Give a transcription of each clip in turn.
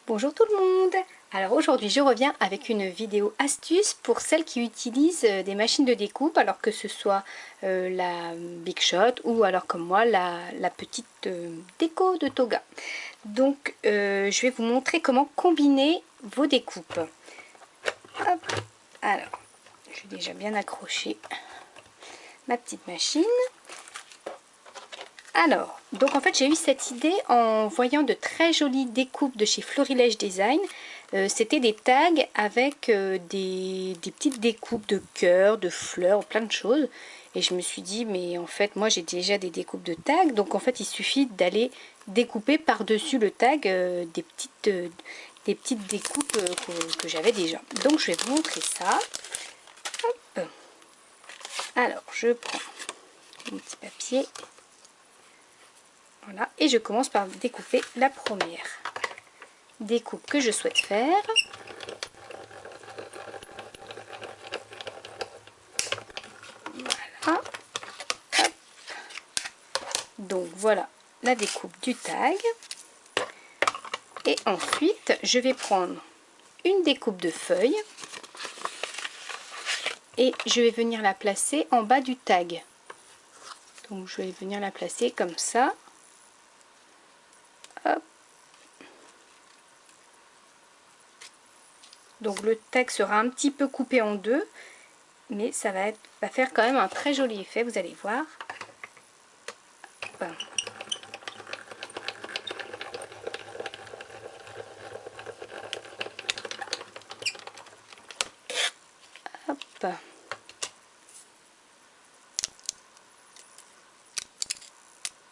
Bonjour tout le monde! Alors aujourd'hui je reviens avec une vidéo astuce pour celles qui utilisent des machines de découpe, alors que ce soit la Big Shot ou alors comme moi la petite déco de Toga. Donc je vais vous montrer comment combiner vos découpes. Hop. Alors je vais déjà bien accrocher ma petite machine. Alors, donc en fait j'ai eu cette idée en voyant de très jolies découpes de chez Florilège Design. C'était des tags avec des petites découpes de cœurs, de fleurs, plein de choses. Et je me suis dit, mais en fait moi j'ai déjà des découpes de tags, donc en fait il suffit d'aller découper par-dessus le tag des petites découpes que j'avais déjà. Donc je vais vous montrer ça. Hop. Alors je prends mon petit papier. Voilà, et je commence par découper la première découpe que je souhaite faire. Voilà. Hop. Donc voilà la découpe du tag. Et ensuite, je vais prendre une découpe de feuille et je vais venir la placer en bas du tag. Donc je vais venir la placer comme ça. Hop. Donc le tag sera un petit peu coupé en deux, mais ça va faire quand même un très joli effet, vous allez voir. Hop. Hop.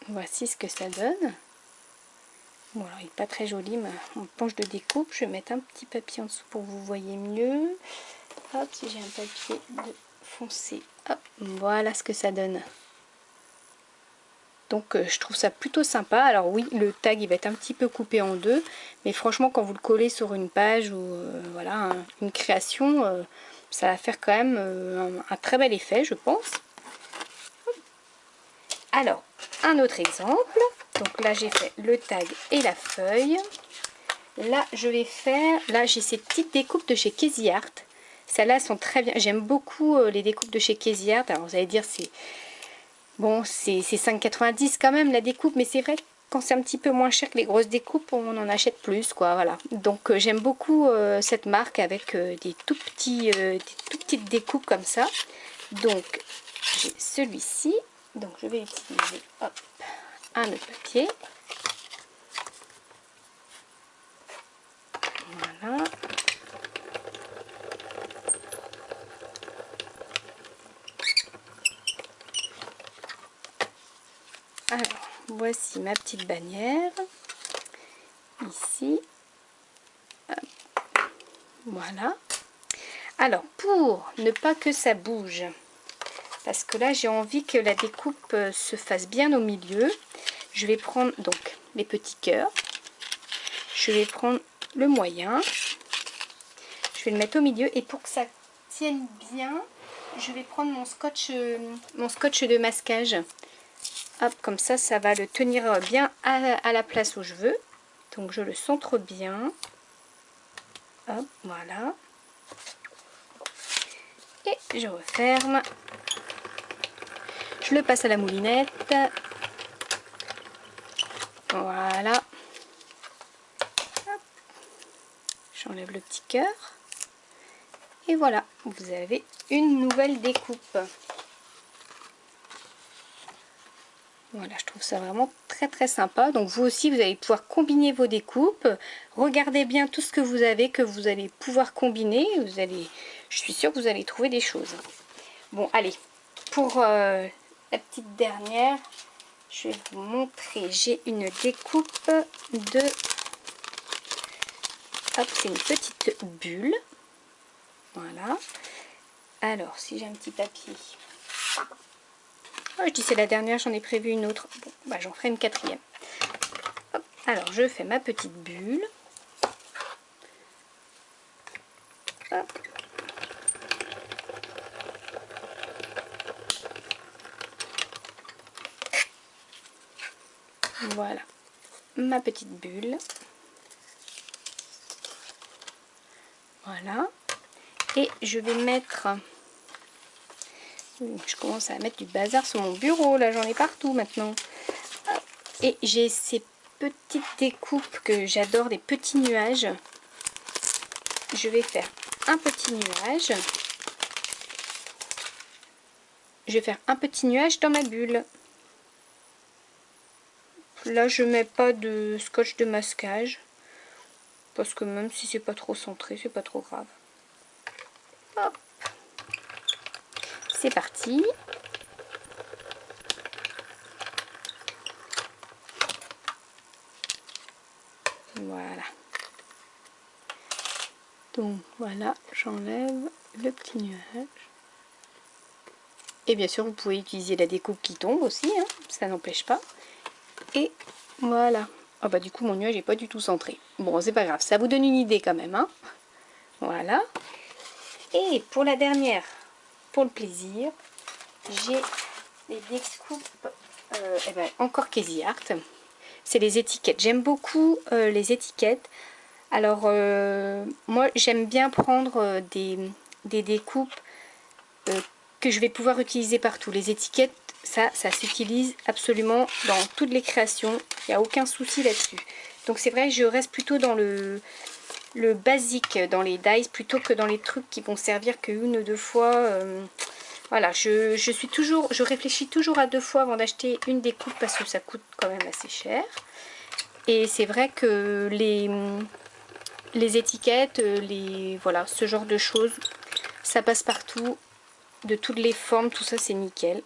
Voici ce que ça donne. Bon, alors il n'est pas très joli mon planche de découpe. Je vais mettre un petit papier en dessous pour que vous voyez mieux. Hop, si j'ai un papier de foncé. Hop, voilà ce que ça donne. Donc je trouve ça plutôt sympa. Alors oui, le tag il va être un petit peu coupé en deux, mais franchement quand vous le collez sur une page ou voilà une création, ça va faire quand même un très bel effet, je pense. Alors un autre exemple. Donc là j'ai fait le tag et la feuille. Là je vais faire, là j'ai ces petites découpes de chez Casey Art. Celles-là sont très bien. J'aime beaucoup les découpes de chez Casey Art. Alors vous allez dire c'est bon, c'est 5,90 quand même la découpe, mais c'est vrai que quand c'est un petit peu moins cher que les grosses découpes, on en achète plus, quoi, voilà. Donc j'aime beaucoup cette marque avec des tout petites découpes comme ça. Donc j'ai celui-ci, donc je vais utiliser hop, un autre papier. Voilà. Alors, voici ma petite bannière. Ici. Hop. Voilà. Alors, pour ne pas que ça bouge, parce que là j'ai envie que la découpe se fasse bien au milieu, je vais prendre donc les petits cœurs. Je vais prendre le moyen. Je vais le mettre au milieu et pour que ça tienne bien, je vais prendre mon scotch de masquage. Hop, comme ça va le tenir bien à la place où je veux. Donc je le centre bien. Hop, voilà. Et je referme. Je le passe à la moulinette. Voilà. J'enlève le petit cœur. Et voilà, vous avez une nouvelle découpe. Voilà, je trouve ça vraiment très sympa. Donc vous aussi, vous allez pouvoir combiner vos découpes. Regardez bien tout ce que vous avez, que vous allez pouvoir combiner. Je suis sûre que vous allez trouver des choses. Bon, allez, pour la petite dernière, je vais vous montrer. J'ai une découpe de... Hop, c'est une petite bulle. Voilà. Alors, si j'ai un petit papier... Oh, je dis c'est la dernière, j'en ai prévu une autre. Bon, bah, j'en ferai une quatrième. Hop. Alors, je fais ma petite bulle. Hop. Voilà, ma petite bulle. Voilà. Et je vais mettre... Je commence à mettre du bazar sur mon bureau, là j'en ai partout maintenant. Et j'ai ces petites découpes que j'adore, des petits nuages. Je vais faire un petit nuage. Je vais faire un petit nuage dans ma bulle. Là je mets pas de scotch de masquage. Parce que même si c'est pas trop centré, c'est pas trop grave. Hop. C'est parti. Voilà. Donc voilà, j'enlève le petit nuage. Et bien sûr, vous pouvez utiliser la découpe qui tombe aussi, hein, ça n'empêche pas. Et voilà. Ah bah du coup, mon nuage n'est pas du tout centré. Bon, c'est pas grave, ça vous donne une idée quand même, hein. Voilà. Et pour la dernière, pour le plaisir, j'ai les découpes encore Crazy Art. C'est les étiquettes. J'aime beaucoup les étiquettes. Alors, moi, j'aime bien prendre des découpes que je vais pouvoir utiliser partout. Les étiquettes, ça s'utilise absolument dans toutes les créations. Il n'y a aucun souci là-dessus. Donc, c'est vrai que je reste plutôt dans le basique, dans les dies, plutôt que dans les trucs qui vont servir qu'une ou deux fois. Voilà, je réfléchis toujours à deux fois avant d'acheter une découpe parce que ça coûte quand même assez cher. Et c'est vrai que les étiquettes, voilà, ce genre de choses, ça passe partout, de toutes les formes, tout ça c'est nickel.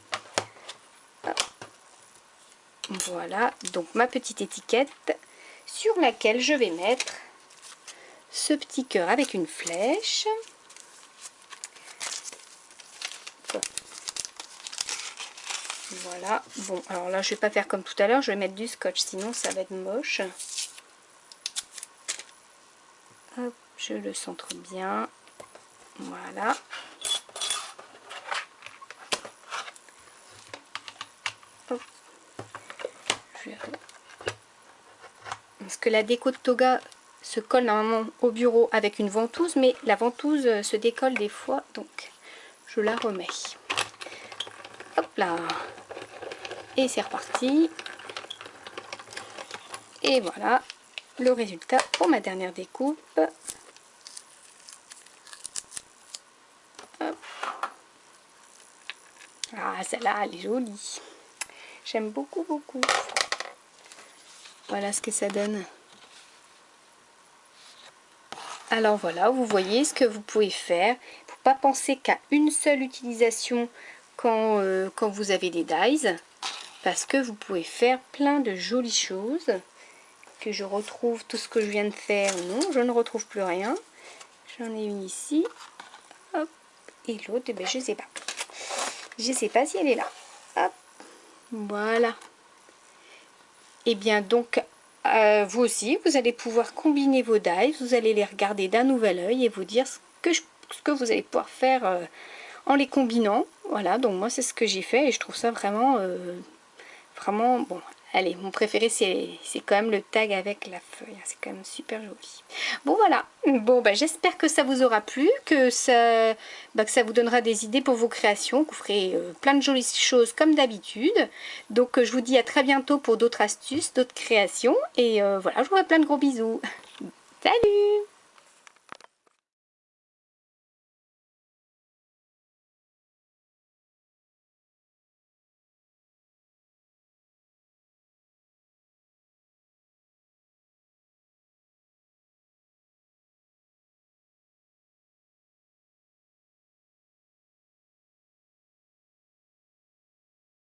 Voilà, donc ma petite étiquette sur laquelle je vais mettre ce petit cœur avec une flèche. Voilà, bon, alors là je vais pas faire comme tout à l'heure, je vais mettre du scotch, sinon ça va être moche. Hop, je le centre bien. Voilà. Hop. Parce que la déco de toga se colle normalement au bureau avec une ventouse, mais la ventouse se décolle des fois, donc je la remets. Hop là. Et c'est reparti. Et voilà le résultat pour ma dernière découpe. Hop. Ah, celle-là, elle est jolie. J'aime beaucoup, beaucoup. Voilà ce que ça donne. Alors voilà, vous voyez ce que vous pouvez faire. Il ne faut pas penser qu'à une seule utilisation quand vous avez des dies. Parce que vous pouvez faire plein de jolies choses. Que je retrouve tout ce que je viens de faire. Non, je ne retrouve plus rien. J'en ai une ici. Hop. Et l'autre, eh ben, je ne sais pas. Je ne sais pas si elle est là. Hop. Voilà. Et bien donc, vous aussi, vous allez pouvoir combiner vos dies. Vous allez les regarder d'un nouvel œil et vous dire ce que vous allez pouvoir faire en les combinant. Voilà, donc moi c'est ce que j'ai fait et je trouve ça vraiment... Vraiment, bon, allez, mon préféré c'est quand même le tag avec la feuille, c'est quand même super joli. Bon voilà, bon bah j'espère que ça vous aura plu, que ça vous donnera des idées pour vos créations, que vous ferez plein de jolies choses comme d'habitude. Donc je vous dis à très bientôt pour d'autres astuces, d'autres créations, et voilà, je vous fais plein de gros bisous. Salut!